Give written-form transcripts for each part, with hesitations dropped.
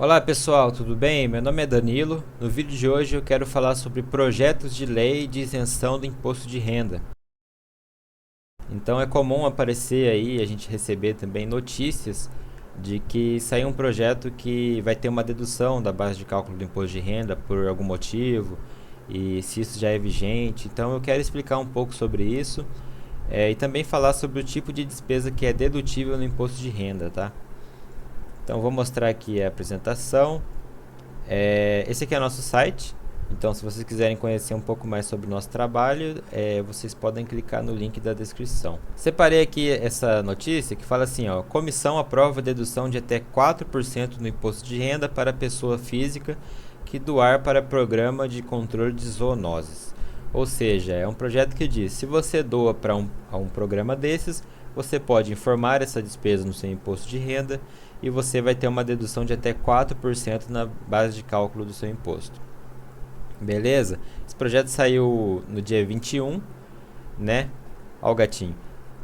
Olá pessoal, tudo bem? Meu nome é Danilo. No vídeo de hoje eu quero falar sobre projetos de lei de isenção do imposto de renda. Então é comum aparecer aí, a gente receber também notícias de que saiu um projeto que vai ter uma dedução da base de cálculo do imposto de renda por algum motivo e se isso já é vigente. Então eu quero explicar um pouco sobre isso e também falar sobre o tipo de despesa que é dedutível no imposto de renda, tá? Então vou mostrar aqui a apresentação. Esse aqui é nosso site. Então, se vocês quiserem conhecer um pouco mais sobre o nosso trabalho, vocês podem clicar no link da descrição. Separei aqui essa notícia que fala assim, ó, comissão aprova dedução de até 4% no imposto de renda para pessoa física que doar para programa de controle de zoonoses. Ou seja, é um projeto que diz, se você doa para um programa desses, você pode informar essa despesa no seu imposto de renda e você vai ter uma dedução de até 4% na base de cálculo do seu imposto. Beleza? Esse projeto saiu no dia 21, né? Ó o gatinho.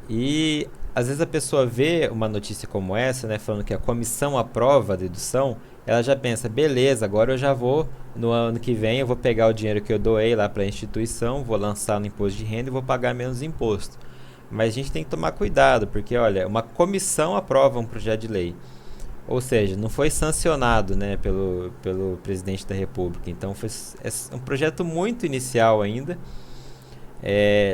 E às vezes a pessoa vê uma notícia como essa, né, falando que a comissão aprova a dedução, ela já pensa, beleza, agora eu já vou, no ano que vem, eu vou pegar o dinheiro que eu doei lá para a instituição, vou lançar no imposto de renda e vou pagar menos imposto. Mas a gente tem que tomar cuidado, porque olha, uma comissão aprova um projeto de lei. Ou seja, não foi sancionado, né, pelo presidente da República. Então é um projeto muito inicial ainda.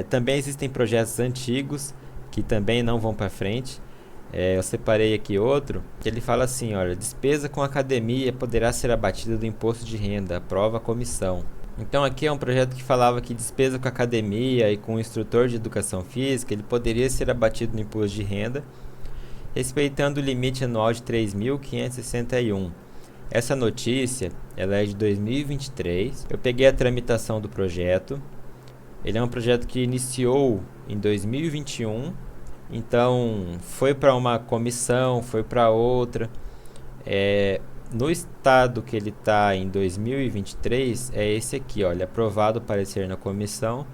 Também existem projetos antigos que também não vão para frente. Eu separei aqui outro que ele fala assim, olha, despesa com academia poderá ser abatida do imposto de renda, aprova a comissão. Então aqui é um projeto que falava que despesa com academia e com instrutor de educação física, ele poderia ser abatido no imposto de renda, respeitando o limite anual de 3.561. Essa notícia, ela é de 2023. Eu peguei a tramitação do projeto. Ele é um projeto que iniciou em 2021. Então, foi para uma comissão, foi para outra. No estado que ele está em 2023, é esse aqui, olha, aprovado o parecer na comissão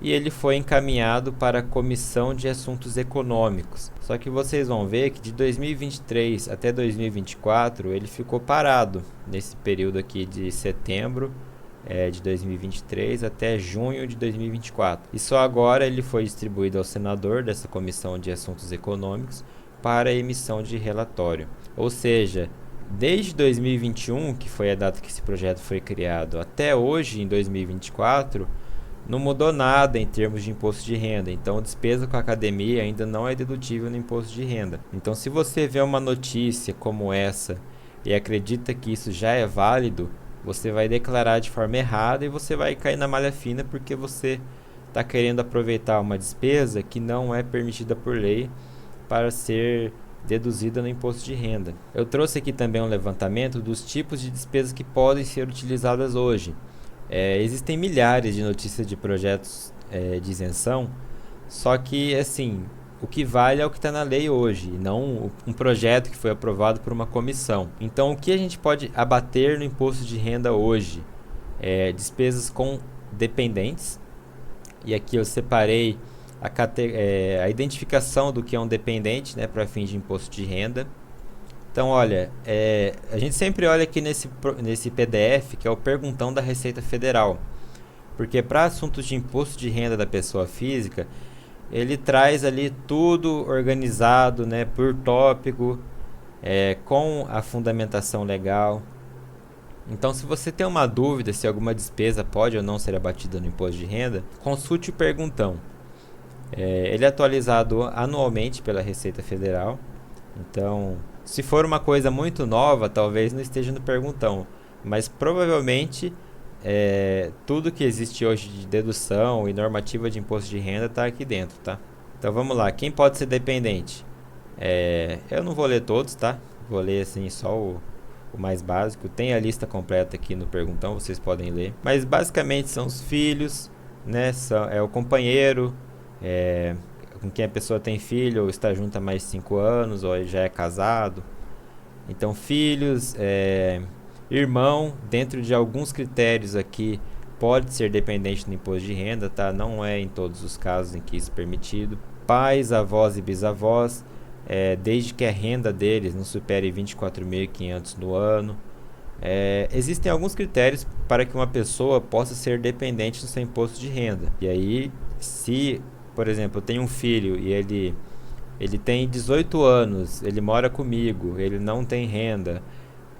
e ele foi encaminhado para a Comissão de Assuntos Econômicos. Só que vocês vão ver que de 2023 até 2024 ele ficou parado nesse período aqui de setembro de 2023 até junho de 2024. E só agora ele foi distribuído ao senador dessa Comissão de Assuntos Econômicos para a emissão de relatório. Ou seja, desde 2021, que foi a data que esse projeto foi criado, até hoje, em 2024, não mudou nada em termos de imposto de renda. Então, despesa com a academia ainda não é dedutível no imposto de renda. Então, se você vê uma notícia como essa e acredita que isso já é válido, você vai declarar de forma errada e você vai cair na malha fina porque você está querendo aproveitar uma despesa que não é permitida por lei para ser deduzida no imposto de renda. Eu trouxe aqui também um levantamento dos tipos de despesas que podem ser utilizadas hoje. Existem milhares de notícias de projetos de isenção, só que assim, o que vale é o que está na lei hoje, e não um projeto que foi aprovado por uma comissão. Então, o que a gente pode abater no imposto de renda hoje? Despesas com dependentes, e aqui eu separei a identificação do que é um dependente, né, para fins de imposto de renda. Então, olha, a gente sempre olha aqui nesse PDF, que é o perguntão da Receita Federal, porque para assuntos de imposto de renda da pessoa física, ele traz ali tudo organizado, né, por tópico, com a fundamentação legal. Então, se você tem uma dúvida se alguma despesa pode ou não ser abatida no imposto de renda, consulte o perguntão. Ele é atualizado anualmente pela Receita Federal. Então, se for uma coisa muito nova, talvez não esteja no perguntão, mas provavelmente tudo que existe hoje de dedução e normativa de imposto de renda está aqui dentro, tá? Então vamos lá, quem pode ser dependente? Eu não vou ler todos, tá? Vou ler assim só o mais básico. Tem a lista completa aqui no perguntão, vocês podem ler. Mas basicamente são os filhos, né? É o companheiro, com quem a pessoa tem filho ou está junto há mais de 5 anos ou já é casado. Então, filhos, irmão, dentro de alguns critérios aqui, pode ser dependente do imposto de renda, tá? Não é em todos os casos em que isso é permitido. Pais, avós e bisavós, desde que a renda deles não supere 24.500 no ano. Existem alguns critérios para que uma pessoa possa ser dependente do seu imposto de renda. E aí, se, por exemplo, eu tenho um filho e ele tem 18 anos, ele mora comigo, ele não tem renda,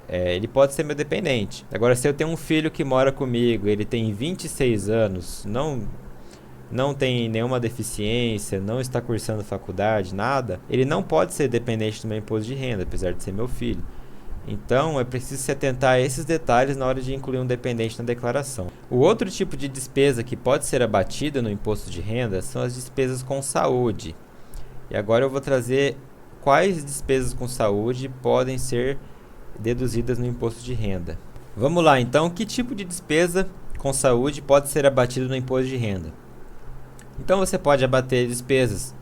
ele pode ser meu dependente. Agora, se eu tenho um filho que mora comigo, ele tem 26 anos, não tem nenhuma deficiência, não está cursando faculdade, nada, ele não pode ser dependente do meu imposto de renda, apesar de ser meu filho. Então, é preciso se atentar a esses detalhes na hora de incluir um dependente na declaração. O outro tipo de despesa que pode ser abatida no imposto de renda são as despesas com saúde. E agora eu vou trazer quais despesas com saúde podem ser deduzidas no imposto de renda. Vamos lá, então, que tipo de despesa com saúde pode ser abatido no imposto de renda? Então, você pode abater despesas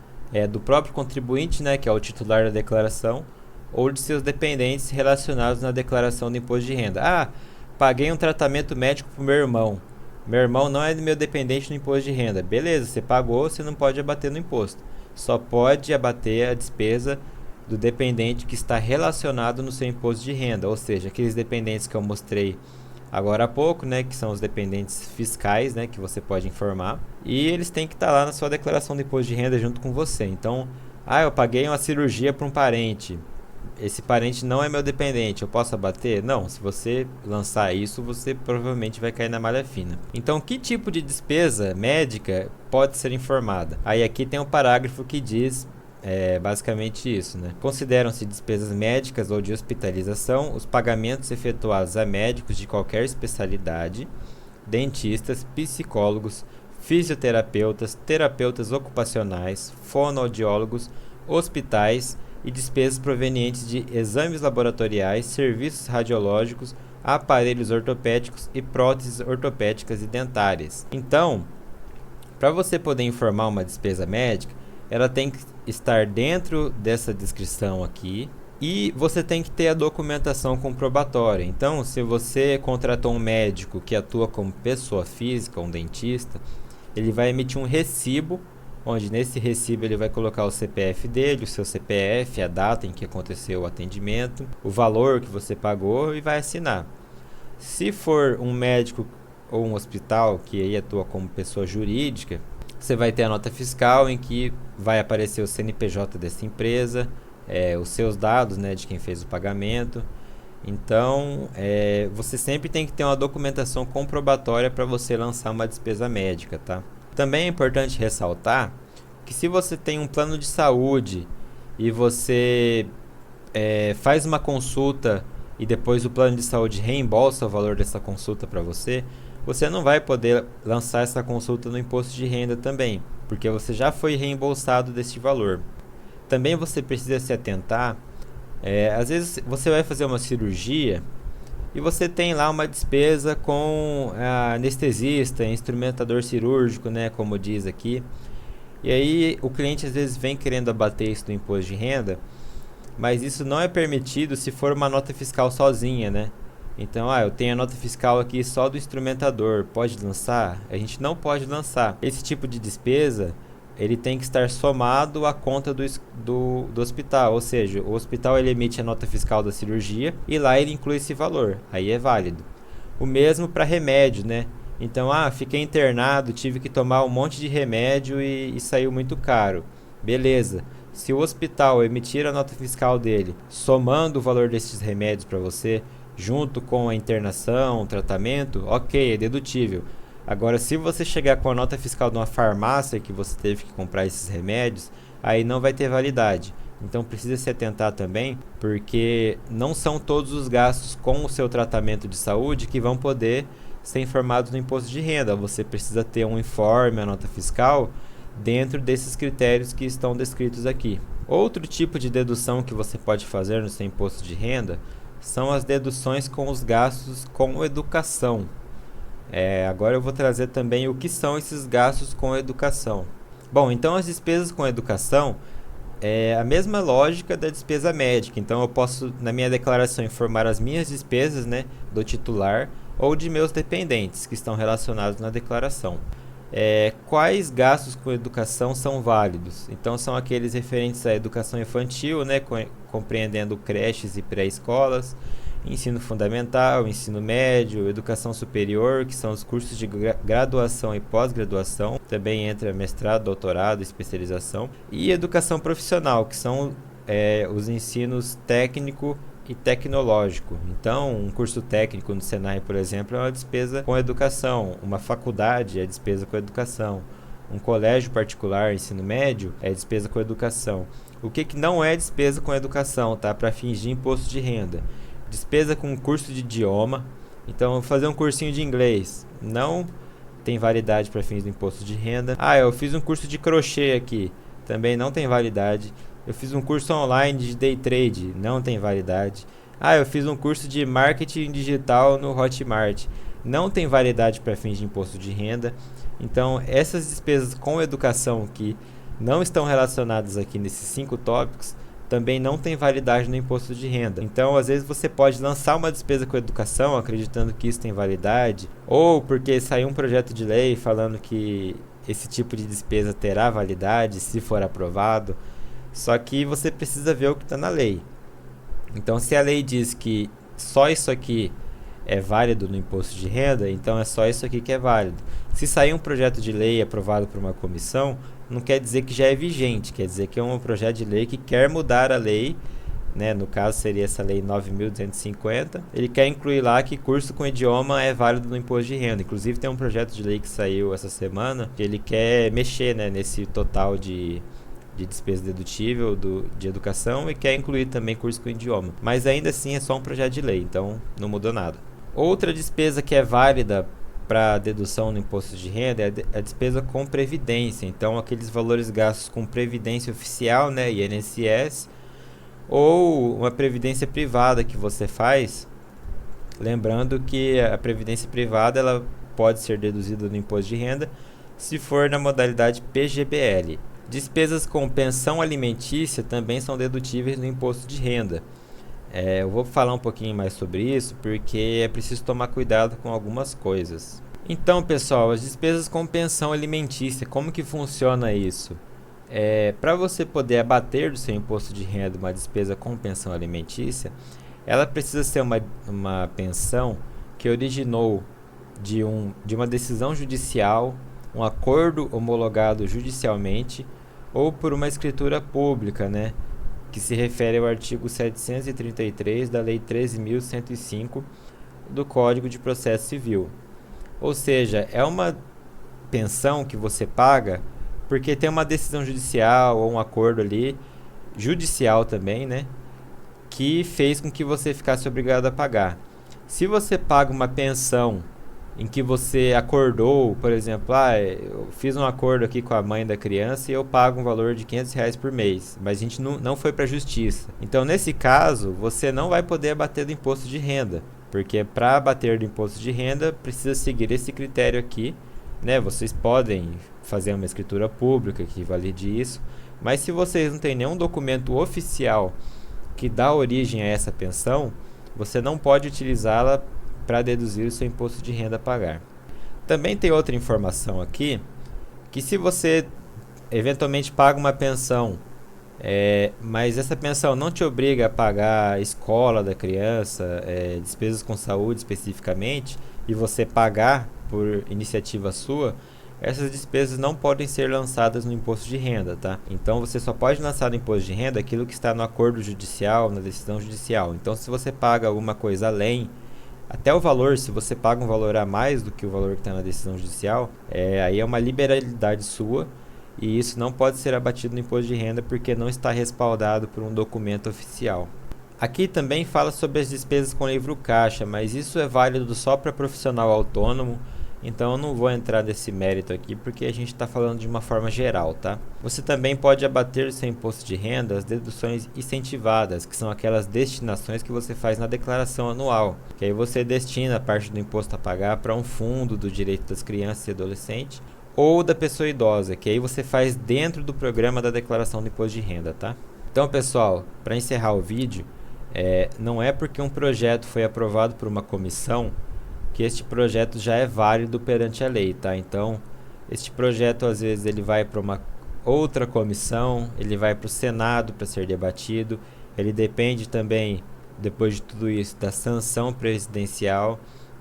do próprio contribuinte, né, que é o titular da declaração, ou de seus dependentes relacionados na declaração do imposto de renda. Paguei um tratamento médico para o meu irmão. Meu irmão não é meu dependente no imposto de renda. Beleza, você pagou, você não pode abater no imposto. Só pode abater a despesa do dependente que está relacionado no seu imposto de renda, ou seja, aqueles dependentes que eu mostrei agora há pouco, né, que são os dependentes fiscais, né, que você pode informar, e eles têm que estar lá na sua declaração de imposto de renda junto com você. Então, eu paguei uma cirurgia para um parente. Esse parente não é meu dependente, eu posso abater? Não, se você lançar isso, você provavelmente vai cair na malha fina. Então, que tipo de despesa médica pode ser informada? Aí aqui tem um parágrafo que diz basicamente isso, né? Consideram-se despesas médicas ou de hospitalização os pagamentos efetuados a médicos de qualquer especialidade, dentistas, psicólogos, fisioterapeutas, terapeutas ocupacionais, fonoaudiólogos, hospitais e despesas provenientes de exames laboratoriais, serviços radiológicos, aparelhos ortopédicos e próteses ortopédicas e dentárias. Então, para você poder informar uma despesa médica, ela tem que estar dentro dessa descrição aqui e você tem que ter a documentação comprobatória. Então, se você contratou um médico que atua como pessoa física, um dentista, ele vai emitir um recibo, onde nesse recibo ele vai colocar o CPF dele, o seu CPF, a data em que aconteceu o atendimento, o valor que você pagou e vai assinar. Se for um médico ou um hospital que aí atua como pessoa jurídica, você vai ter a nota fiscal em que vai aparecer o CNPJ dessa empresa, os seus dados, né, de quem fez o pagamento. Então, você sempre tem que ter uma documentação comprobatória para você lançar uma despesa médica, tá? Também é importante ressaltar que se você tem um plano de saúde e você faz uma consulta e depois o plano de saúde reembolsa o valor dessa consulta para você, você não vai poder lançar essa consulta no imposto de renda também, porque você já foi reembolsado desse valor. Também você precisa se atentar, às vezes você vai fazer uma cirurgia e você tem lá uma despesa com anestesista, instrumentador cirúrgico, né, como diz aqui. E aí o cliente às vezes vem querendo abater isso do imposto de renda, mas isso não é permitido se for uma nota fiscal sozinha, né? Então, eu tenho a nota fiscal aqui só do instrumentador, pode lançar? A gente não pode lançar. Esse tipo de despesa, ele tem que estar somado à conta do hospital, ou seja, o hospital ele emite a nota fiscal da cirurgia e lá ele inclui esse valor, aí é válido. O mesmo para remédio, né? Então, fiquei internado, tive que tomar um monte de remédio e saiu muito caro. Beleza. Se o hospital emitir a nota fiscal dele, somando o valor desses remédios para você, junto com a internação, o tratamento, ok, é dedutível. Agora, se você chegar com a nota fiscal de uma farmácia que você teve que comprar esses remédios, aí não vai ter validade. Então precisa se atentar também, porque não são todos os gastos com o seu tratamento de saúde que vão poder ser informados no imposto de renda. Você precisa ter um informe, a nota fiscal, dentro desses critérios que estão descritos aqui. Outro tipo de dedução que você pode fazer no seu imposto de renda são as deduções com os gastos com educação. Agora eu vou trazer também o que são esses gastos com educação. Bom, então as despesas com educação é a mesma lógica da despesa médica. Então eu posso, na minha declaração, informar as minhas despesas, né, do titular ou de meus dependentes que estão relacionados na declaração. quais gastos com educação são válidos. Então são aqueles referentes à educação infantil, né, compreendendo creches e pré-escolas, ensino fundamental, ensino médio, educação superior, que são os cursos de graduação e pós-graduação, também entra mestrado, doutorado, especialização, e educação profissional, que são os ensinos técnico e tecnológico. Então, um curso técnico no Senai, por exemplo, é uma despesa com educação, uma faculdade é despesa com educação, um colégio particular, ensino médio, é despesa com educação. O que não é despesa com educação, tá? Para fins de imposto de renda. Despesa com curso de idioma. Então, fazer um cursinho de inglês não tem validade para fins do imposto de renda. Eu fiz um curso de crochê aqui, também não tem validade. Eu fiz um curso online de day trade, não tem validade. Eu fiz um curso de marketing digital no Hotmart, não tem validade para fins de imposto de renda. Então, essas despesas com educação que não estão relacionadas aqui nesses 5 tópicos, também não tem validade no imposto de renda. Então, às vezes você pode lançar uma despesa com educação acreditando que isso tem validade, ou porque saiu um projeto de lei falando que esse tipo de despesa terá validade se for aprovado. Só que você precisa ver o que está na lei. Então, se a lei diz que só isso aqui é válido no imposto de renda, então é só isso aqui que é válido. Se sair um projeto de lei aprovado por uma comissão, não quer dizer que já é vigente, quer dizer que é um projeto de lei que quer mudar a lei, né? No caso seria essa lei 9.250. Ele quer incluir lá que curso com idioma é válido no imposto de renda. Inclusive tem um projeto de lei que saiu essa semana que ele quer mexer, né, nesse total de despesa dedutível de educação e quer incluir também curso com idioma. Mas ainda assim é só um projeto de lei, então não mudou nada. Outra despesa que é válida para dedução no imposto de renda é a despesa com previdência. Então aqueles valores gastos com previdência oficial, né, INSS, ou uma previdência privada que você faz. Lembrando que a previdência privada ela pode ser deduzida no imposto de renda se for na modalidade PGBL. Despesas com pensão alimentícia também são dedutíveis no imposto de renda. Eu vou falar um pouquinho mais sobre isso porque é preciso tomar cuidado com algumas coisas. Então, pessoal, as despesas com pensão alimentícia, como que funciona isso? Para você poder abater do seu imposto de renda uma despesa com pensão alimentícia, ela precisa ser uma pensão que originou de uma decisão judicial, um acordo homologado judicialmente ou por uma escritura pública, né, que se refere ao artigo 733 da Lei 13.105 do Código de Processo Civil. Ou seja, é uma pensão que você paga porque tem uma decisão judicial ou um acordo ali, judicial também, né, que fez com que você ficasse obrigado a pagar. Se você paga uma pensão em que você acordou, por exemplo, eu fiz um acordo aqui com a mãe da criança e eu pago um valor de R$ 500 por mês, mas a gente não foi para a justiça. Então, nesse caso, você não vai poder abater do imposto de renda, porque para abater do imposto de renda, precisa seguir esse critério aqui, né? Vocês podem fazer uma escritura pública que valide isso, mas se vocês não têm nenhum documento oficial que dá origem a essa pensão, você não pode utilizá-la para deduzir o seu imposto de renda a pagar. Também tem outra informação aqui, que se você eventualmente paga uma pensão, mas essa pensão não te obriga a pagar a escola da criança, despesas com saúde especificamente, e você pagar por iniciativa sua, essas despesas não podem ser lançadas no imposto de renda, tá? Então você só pode lançar no imposto de renda aquilo que está no acordo judicial, na decisão judicial. Então se você paga alguma coisa além, até o valor, se você paga um valor a mais do que o valor que está na decisão judicial, aí é uma liberalidade sua e isso não pode ser abatido no imposto de renda porque não está respaldado por um documento oficial. Aqui também fala sobre as despesas com livro caixa, mas isso é válido só para profissional autônomo, então eu não vou entrar nesse mérito aqui porque a gente está falando de uma forma geral, tá? Você também pode abater do seu imposto de renda as deduções incentivadas, que são aquelas destinações que você faz na declaração anual, que aí você destina a parte do imposto a pagar para um fundo do direito das crianças e adolescentes ou da pessoa idosa, que aí você faz dentro do programa da declaração do imposto de renda, tá? Então, pessoal, para encerrar o vídeo, não é porque um projeto foi aprovado por uma comissão que este projeto já é válido perante a lei, tá? Então, Este projeto às vezes ele vai para uma outra comissão, ele vai para o Senado para ser debatido, ele depende também, depois de tudo isso, da sanção presidencial.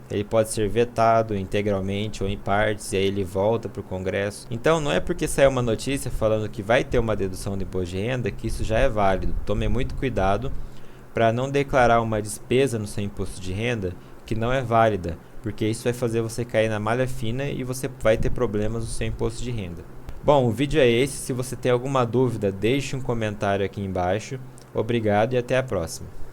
Ele pode ser vetado integralmente ou em partes e aí ele volta para o Congresso. Então não é porque saiu uma notícia falando que vai ter uma dedução do imposto de renda que isso já é válido. Tome muito cuidado para não declarar uma despesa no seu imposto de renda que não é válida, porque isso vai fazer você cair na malha fina e você vai ter problemas no seu imposto de renda. Bom, o vídeo é esse. Se você tem alguma dúvida, deixe um comentário aqui embaixo. Obrigado e até a próxima.